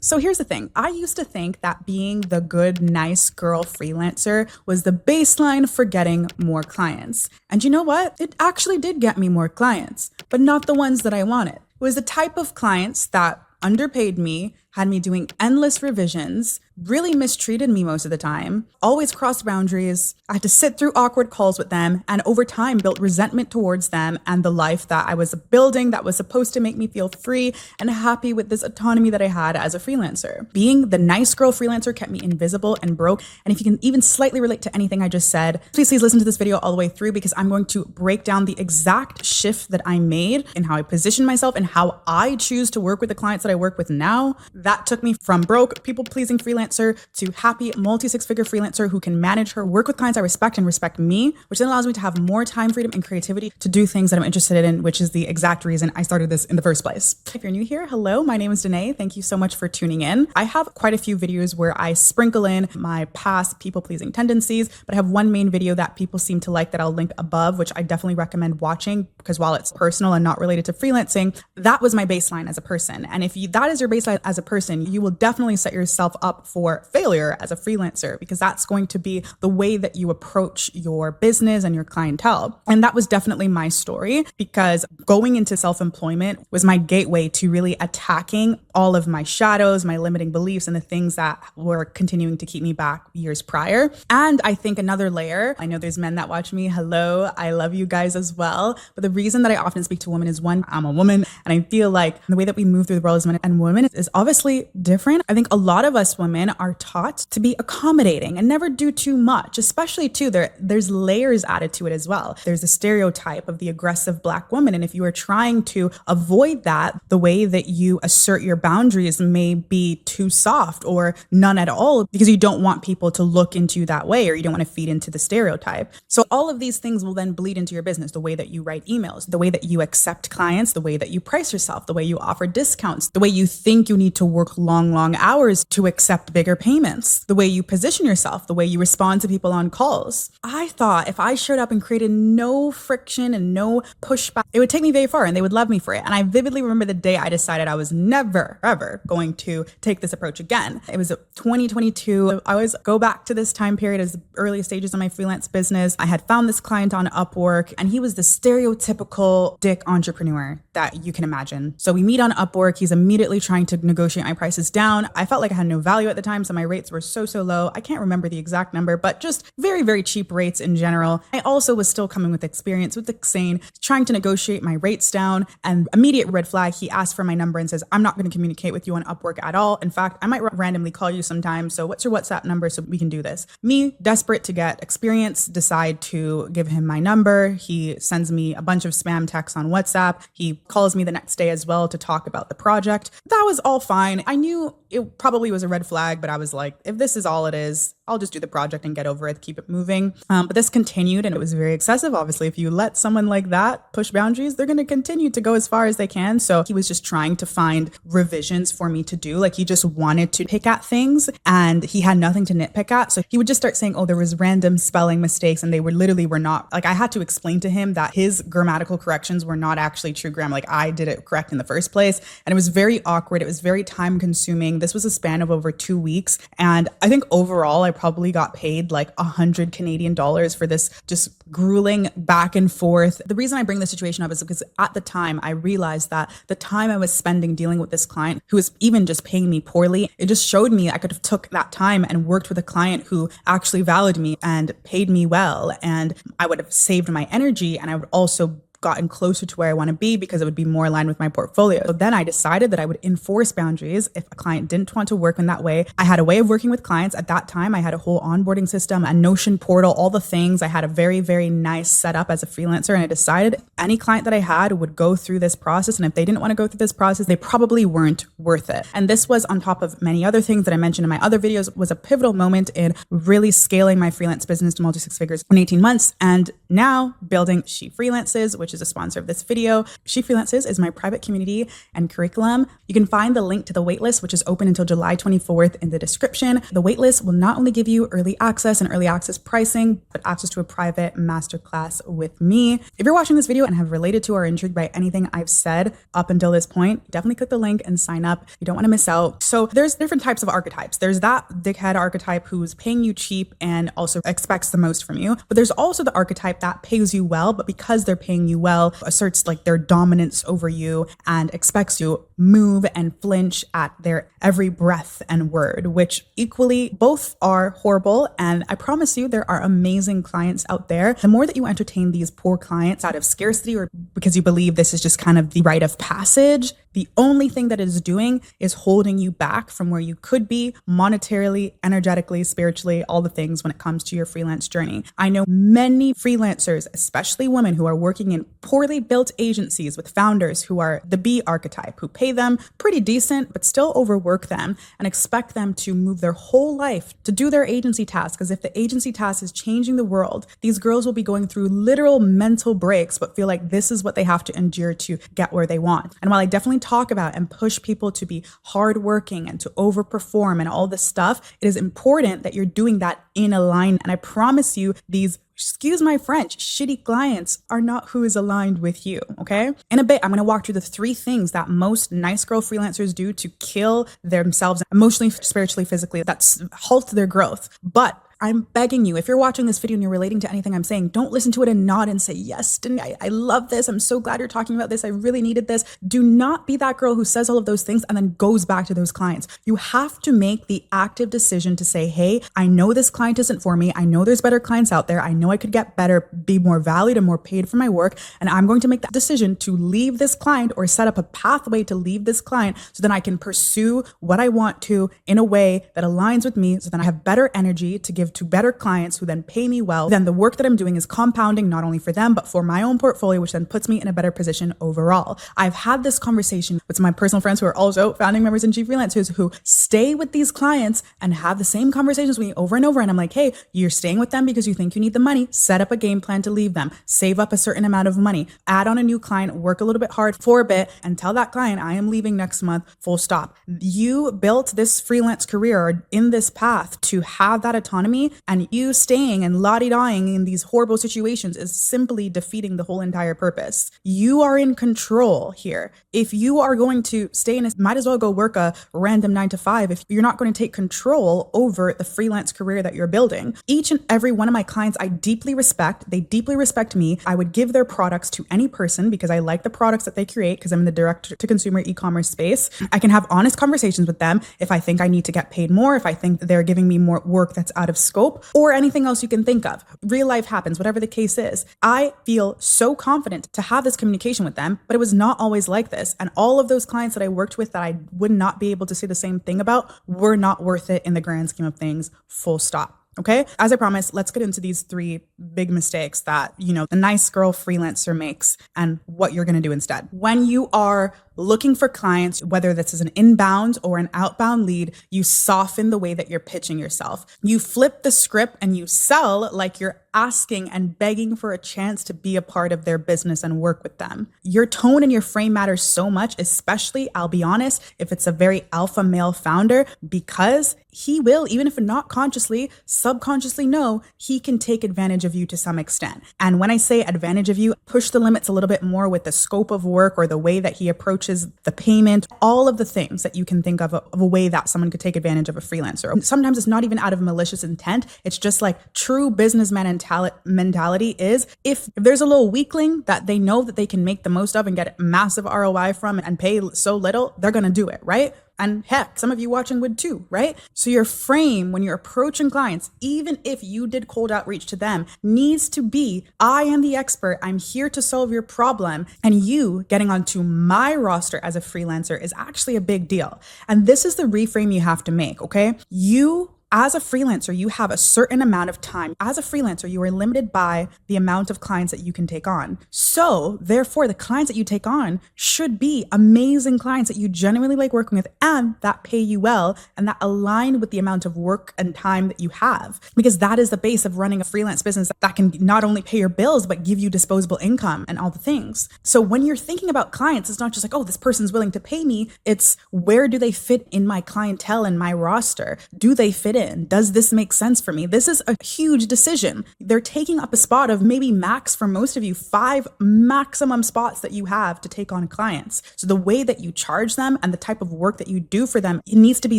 So here's the thing. I used to think that being the good, nice girl freelancer was the baseline for getting more clients. And you know what? It actually did get me more clients, but not the ones that I wanted. It was the type of clients that underpaid me, had me doing endless revisions, really mistreated me most of the time, always crossed boundaries. I had to sit through awkward calls with them, and over time built resentment towards them and the life that I was building that was supposed to make me feel free and happy with this autonomy that I had as a freelancer. Being the nice girl freelancer kept me invisible and broke. And if you can even slightly relate to anything I just said, please listen to this video all the way through, because I'm going to break down the exact shift that I made in how I position myself and how I choose to work with the clients that I work with now. That took me from broke, people-pleasing freelancer to happy multi-six-figure freelancer who can manage her work with clients I respect and respect me, which then allows me to have more time freedom and creativity to do things that I'm interested in, which is the exact reason I started this in the first place. If you're new here, hello, my name is Danae. Thank you so much for tuning in. I have quite a few videos where I sprinkle in my past people-pleasing tendencies, but I have one main video that people seem to like that I'll link above, which I definitely recommend watching, because while it's personal and not related to freelancing, that was my baseline as a person. And if that is your baseline as a person, you will definitely set yourself up for failure as a freelancer, because that's going to be the way that you approach your business and your clientele. And that was definitely my story, because going into self-employment was my gateway to really attacking all of my shadows, my limiting beliefs, and the things that were continuing to keep me back years prior. And I think another layer, I know there's men that watch me. Hello, I love you guys as well. But the reason that I often speak to women is, one, I'm a woman, and I feel like the way that we move through the world as men and women is obviously different. I think a lot of us women are taught to be accommodating and never do too much, especially too, there's layers added to it as well. There's a stereotype of the aggressive Black woman. And if you are trying to avoid that, the way that you assert your boundaries may be too soft or none at all, because you don't want people to look into you that way, or you don't want to feed into the stereotype. So all of these things will then bleed into your business, the way that you write emails, the way that you accept clients, the way that you price yourself, the way you offer discounts, the way you think you need to work long hours to accept bigger payments, the way you position yourself, the way you respond to people on calls. I thought if I showed up and created no friction and no pushback, it would take me very far and they would love me for it. And I vividly remember the day I decided I was never, ever going to take this approach again. It was 2022. I always go back to this time period as the early stages of my freelance business. I had found this client on Upwork, and he was the stereotypical dick entrepreneur that you can imagine. So we meet on Upwork. He's immediately trying to negotiate my prices down. I felt like I had no value at the time, so my rates were so low. I can't remember the exact number, but just very cheap rates in general. I also was still coming with experience with Xane, trying to negotiate my rates down, and immediate red flag, he asked for my number and says, I'm not going to communicate with you on Upwork at all. In fact, I might randomly call you sometime. So what's your WhatsApp number so we can do this? Me, desperate to get experience, decide to give him my number. He sends me a bunch of spam texts on WhatsApp. He calls me the next day as well to talk about the project. That was all fine. I knew it probably was a red flag, but I was like, if this is all it is, I'll just do the project and get over it, keep it moving. But this continued, and it was very excessive. Obviously, if you let someone like that push boundaries, they're going to continue to go as far as they can. So he was just trying to find revisions for me to do. Like, he just wanted to pick at things, and he had nothing to nitpick at. So he would just start saying, oh, there was random spelling mistakes, and they were not, like, I had to explain to him that his grammatical corrections were not actually true grammar. Like, I did it correct in the first place. And it was very awkward. It was very time consuming. This was a span of over 2 weeks. And I think overall, I probably got paid like 100 Canadian dollars for this just grueling back and forth. The reason I bring this situation up is because at the time I realized that the time I was spending dealing with this client who was even just paying me poorly, it just showed me I could have took that time and worked with a client who actually valued me and paid me well. And I would have saved my energy, and I would also gotten closer to where I want to be because it would be more aligned with my portfolio. So then I decided that I would enforce boundaries if a client didn't want to work in that way. I had a way of working with clients. At that time, I had a whole onboarding system, a Notion portal, all the things. I had a very nice setup as a freelancer, and I decided any client that I had would go through this process. And if they didn't want to go through this process, they probably weren't worth it. And this was on top of many other things that I mentioned in my other videos, was a pivotal moment in really scaling my freelance business to multi-six figures in 18 months. And now building She Freelances, which which is a sponsor of this video. She Freelances is my private community and curriculum. You can find the link to the waitlist, which is open until July 24th in the description. The waitlist will not only give you early access and early access pricing, but access to a private masterclass with me. If you're watching this video and have related to or intrigued by anything I've said up until this point, definitely click the link and sign up. You don't want to miss out. So there's different types of archetypes. There's that dickhead archetype who's paying you cheap and also expects the most from you. But there's also the archetype that pays you well, but because they're paying you well, asserts like their dominance over you and expects you move and flinch at their every breath and word, which equally both are horrible. And I promise you, there are amazing clients out there. The more that you entertain these poor clients out of scarcity or because you believe this is just kind of the rite of passage, the only thing that it is doing is holding you back from where you could be monetarily, energetically, spiritually, all the things when it comes to your freelance journey. I know many freelancers, especially women, who are working in poorly built agencies with founders who are the B archetype, who pay them pretty decent, but still overwork them and expect them to move their whole life to do their agency task. As if the agency task is changing the world, these girls will be going through literal mental breaks, but feel like this is what they have to endure to get where they want. And while I definitely talk about and push people to be hardworking and to overperform and all this stuff, it is important that you're doing that in alignment. And I promise you, these, excuse my French, shitty clients are not who is aligned with you, okay? In a bit, I'm gonna walk through the 3 things that most nice girl freelancers do to kill themselves emotionally, spiritually, physically, that's halt their growth. But I'm begging you, if you're watching this video and you're relating to anything I'm saying, don't listen to it and nod and say, yes, I love this. I'm so glad you're talking about this. I really needed this. Do not be that girl who says all of those things and then goes back to those clients. You have to make the active decision to say, hey, I know this client isn't for me. I know there's better clients out there. I know I could get better, be more valued and more paid for my work. And I'm going to make that decision to leave this client or set up a pathway to leave this client so then I can pursue what I want to in a way that aligns with me so then I have better energy to give to better clients who then pay me well. Then the work that I'm doing is compounding not only for them, but for my own portfolio, which then puts me in a better position overall. I've had this conversation with my personal friends who are also founding members and She Freelancers who stay with these clients and have the same conversations with me over and over. And I'm like, hey, you're staying with them because you think you need the money. Set up a game plan to leave them. Save up a certain amount of money. Add on a new client, work a little bit hard for a bit, and tell that client, I am leaving next month, full stop. You built this freelance career or in this path to have that autonomy, and you staying and la-di-daing in these horrible situations is simply defeating the whole entire purpose. You are in control here. If you are going to stay in might as well go work a random 9-to-5 if you're not going to take control over the freelance career that you're building. Each and every one of my clients I deeply respect. They deeply respect me. I would give their products to any person because I like the products that they create because I'm in the direct to consumer e-commerce space. I can have honest conversations with them if I think I need to get paid more, if I think they're giving me more work that's out of scope, or anything else you can think of. Real life happens, whatever the case is. I feel so confident to have this communication with them, but it was not always like this. And all of those clients that I worked with that I would not be able to say the same thing about were not worth it in the grand scheme of things, full stop. Okay. As I promised, let's get into these 3 big mistakes that, the nice girl freelancer makes and what you're going to do instead. When you are looking for clients, whether this is an inbound or an outbound lead, you soften the way that you're pitching yourself. You flip the script and you sell like you're asking and begging for a chance to be a part of their business and work with them. Your tone and your frame matters so much, especially, I'll be honest, if it's a very alpha male founder, because he will, even if not consciously, subconsciously know he can take advantage of you to some extent. And when I say advantage of you, push the limits a little bit more with the scope of work or the way that he approaches the payment, all of the things that you can think of a way that someone could take advantage of a freelancer. Sometimes it's not even out of malicious intent. It's just like true businessman mentality is if there's a little weakling that they know that they can make the most of and get massive ROI from and pay so little, they're going to do it, right? And heck, some of you watching would too, right? So your frame when you're approaching clients, even if you did cold outreach to them, needs to be, I am the expert. I'm here to solve your problem. And you getting onto my roster as a freelancer is actually a big deal. And this is the reframe you have to make, okay? You as a freelancer, you have a certain amount of time. As a freelancer, you are limited by the amount of clients that you can take on. So therefore, the clients that you take on should be amazing clients that you genuinely like working with and that pay you well and that align with the amount of work and time that you have. Because that is the base of running a freelance business that can not only pay your bills, but give you disposable income and all the things. So when you're thinking about clients, it's not just like, oh, this person's willing to pay me. It's where do they fit in my clientele and my roster? Do they fit in? Does this make sense for me? This is a huge decision. They're taking up a spot of maybe max for most of you, 5 maximum spots that you have to take on clients. So the way that you charge them and the type of work that you do for them, it needs to be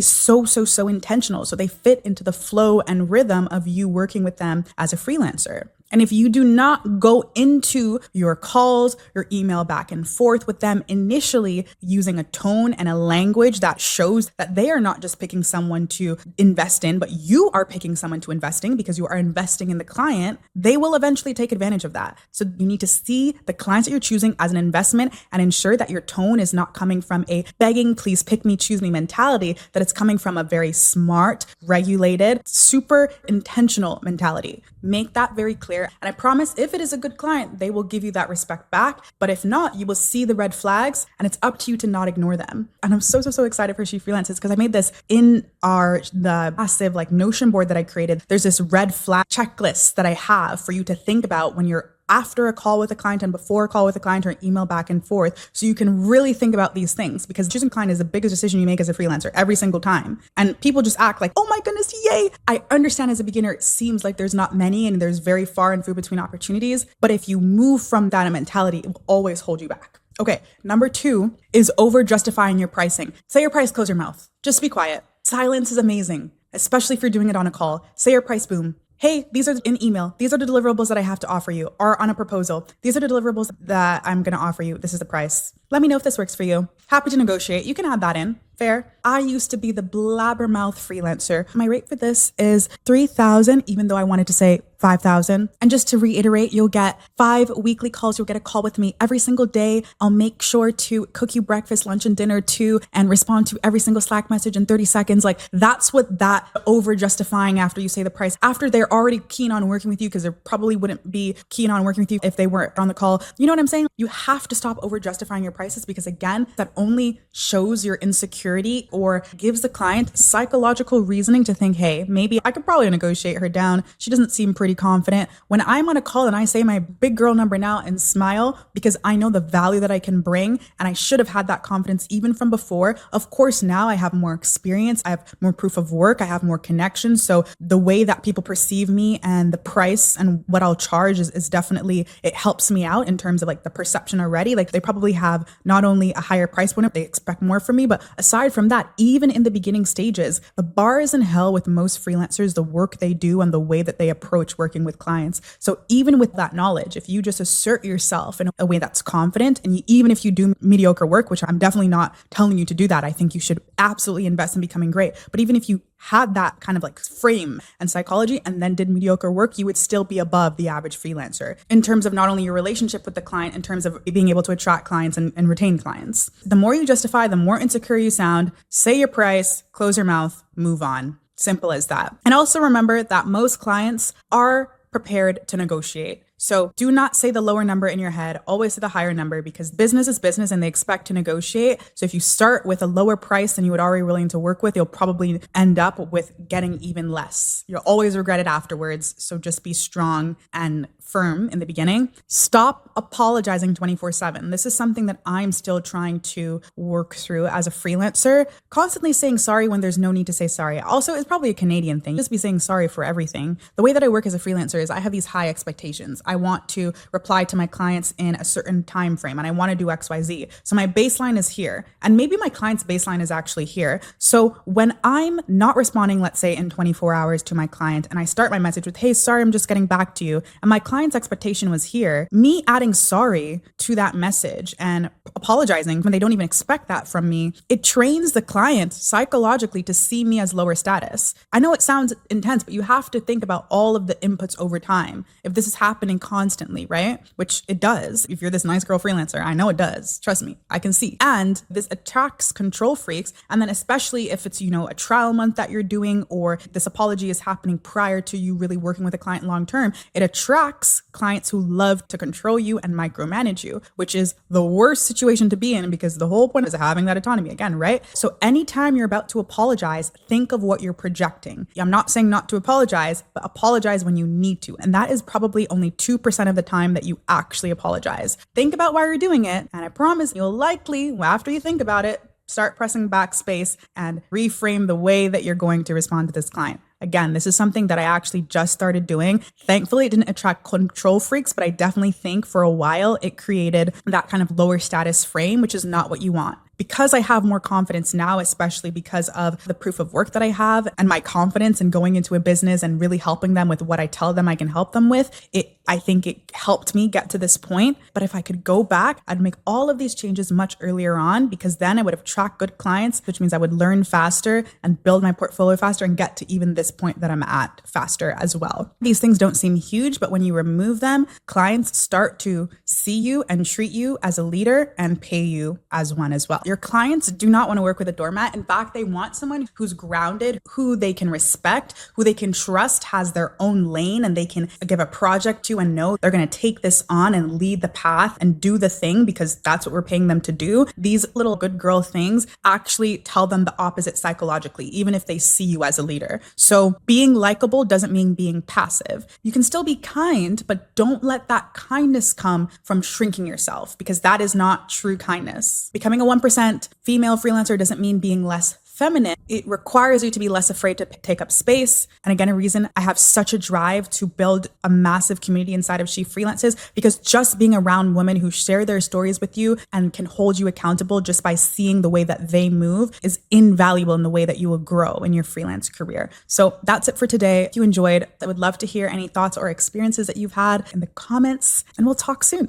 so intentional. So they fit into the flow and rhythm of you working with them as a freelancer. And if you do not go into your calls, your email back and forth with them initially using a tone and a language that shows that they are not just picking someone to invest in, but you are picking someone to invest in because you are investing in the client, they will eventually take advantage of that. So you need to see the clients that you're choosing as an investment and ensure that your tone is not coming from a begging, please pick me, choose me mentality, that it's coming from a very smart, regulated, super intentional mentality. Make that very clear. And I promise if it is a good client, they will give you that respect back. But if not, you will see the red flags and it's up to you to not ignore them. And I'm so excited for She Freelances because I made this in the massive Notion board that I created. There's this red flag checklist that I have for you to think about when you're after a call with a client and before a call with a client or an email back and forth. So you can really think about these things because choosing a client is the biggest decision you make as a freelancer every single time. And people just act like, oh my goodness, yay. I understand as a beginner, it seems like there's not many and there's very far and few between opportunities. But if you move from that mentality, it will always hold you back. Okay, number 2 is over justifying your pricing. Say your price, close your mouth. Just be quiet. Silence is amazing, especially if you're doing it on a call. Say your price, boom. Hey, these are in email. These are the deliverables that I have to offer you, or on a proposal. These are the deliverables that I'm going to offer you. This is the price. Let me know if this works for you. Happy to negotiate. You can add that in. Fair. I used to be the blabbermouth freelancer. My rate for this is $3,000, even though I wanted to say $5,000. And just to reiterate, you'll get 5 weekly calls. You'll get a call with me every single day. I'll make sure to cook you breakfast, lunch, and dinner too, and respond to every single Slack message in 30 seconds. That's what that over justifying after you say the price, after they're already keen on working with you, because they probably wouldn't be keen on working with you if they weren't on the call. You know what I'm saying? You have to stop over justifying your prices because again, that only shows your insecurity or gives the client psychological reasoning to think, hey, maybe I could probably negotiate her down. She doesn't seem pretty confident. When I'm on a call and I say my big girl number now and smile because I know the value that I can bring and I should have had that confidence even from before. Of course, now I have more experience. I have more proof of work. I have more connections. So the way that people perceive me and the price and what I'll charge is definitely, it helps me out in terms of the perception already. They probably have not only a higher price point, they expect more from me, but aside from that, even in the beginning stages, the bar is in hell with most freelancers, the work they do and the way that they approach working with clients. So even with that knowledge, if you just assert yourself in a way that's confident, and even if you do mediocre work, which I'm definitely not telling you to do that, I think you should absolutely invest in becoming great. But even if you had that kind of frame and psychology and then did mediocre work, you would still be above the average freelancer in terms of not only your relationship with the client, in terms of being able to attract clients and retain clients. The more you justify, the more insecure you sound. Say your price, close your mouth, move on. Simple as that. And also remember that most clients are prepared to negotiate. So do not say the lower number in your head, always say the higher number because business is business and they expect to negotiate. So if you start with a lower price than you would already willing to work with, you'll probably end up with getting even less. You'll always regret it afterwards. So just be strong and firm in the beginning. Stop apologizing 24/7. This is something that I'm still trying to work through as a freelancer. Constantly saying sorry when there's no need to say sorry. Also, it's probably a Canadian thing. Just be saying sorry for everything. The way that I work as a freelancer is I have these high expectations. I want to reply to my clients in a certain time frame and I want to do XYZ. So my baseline is here. And maybe my client's baseline is actually here. So when I'm not responding, let's say in 24 hours to my client, and I start my message with, hey, sorry, I'm just getting back to you. And my client's expectation was here, me adding sorry to that message and apologizing when they don't even expect that from me, it trains the client psychologically to see me as lower status. I know it sounds intense, but you have to think about all of the inputs over time. If this is happening constantly, right? Which it does. If you're this nice girl freelancer, I know it does. Trust me, I can see. And this attracts control freaks. And then especially if it's, a trial month that you're doing, or this apology is happening prior to you really working with a client long term, it attracts clients who love to control you and micromanage you, which is the worst situation to be in, because the whole point is having that autonomy again, right? So anytime you're about to apologize, think of what you're projecting. I'm not saying not to apologize, but apologize when you need to. And that is probably only 2% of the time that you actually apologize. Think about why you're doing it. And I promise you'll likely, after you think about it, start pressing backspace and reframe the way that you're going to respond to this client. Again, this is something that I actually just started doing. Thankfully, it didn't attract control freaks, but I definitely think for a while it created that kind of lower status frame, which is not what you want. Because I have more confidence now, especially because of the proof of work that I have and my confidence in going into a business and really helping them with what I tell them I can help them with, I think it helped me get to this point. But if I could go back, I'd make all of these changes much earlier on, because then I would have tracked good clients, which means I would learn faster and build my portfolio faster and get to even this point that I'm at faster as well. These things don't seem huge, but when you remove them, clients start to see you and treat you as a leader and pay you as one as well. Your clients do not want to work with a doormat. In fact, they want someone who's grounded, who they can respect, who they can trust, has their own lane, and they can give a project to and know they're going to take this on and lead the path and do the thing because that's what we're paying them to do. These little good girl things actually tell them the opposite psychologically, even if they see you as a leader. So being likable doesn't mean being passive. You can still be kind, but don't let that kindness come from shrinking yourself, because that is not true kindness. Becoming a 1% female freelancer doesn't mean being less feminine. It requires you to be less afraid to take up space. And again, a reason I have such a drive to build a massive community inside of She Freelances, because just being around women who share their stories with you and can hold you accountable just by seeing the way that they move is invaluable in the way that you will grow in your freelance career. So that's it for today. If you enjoyed, I would love to hear any thoughts or experiences that you've had in the comments, and we'll talk soon.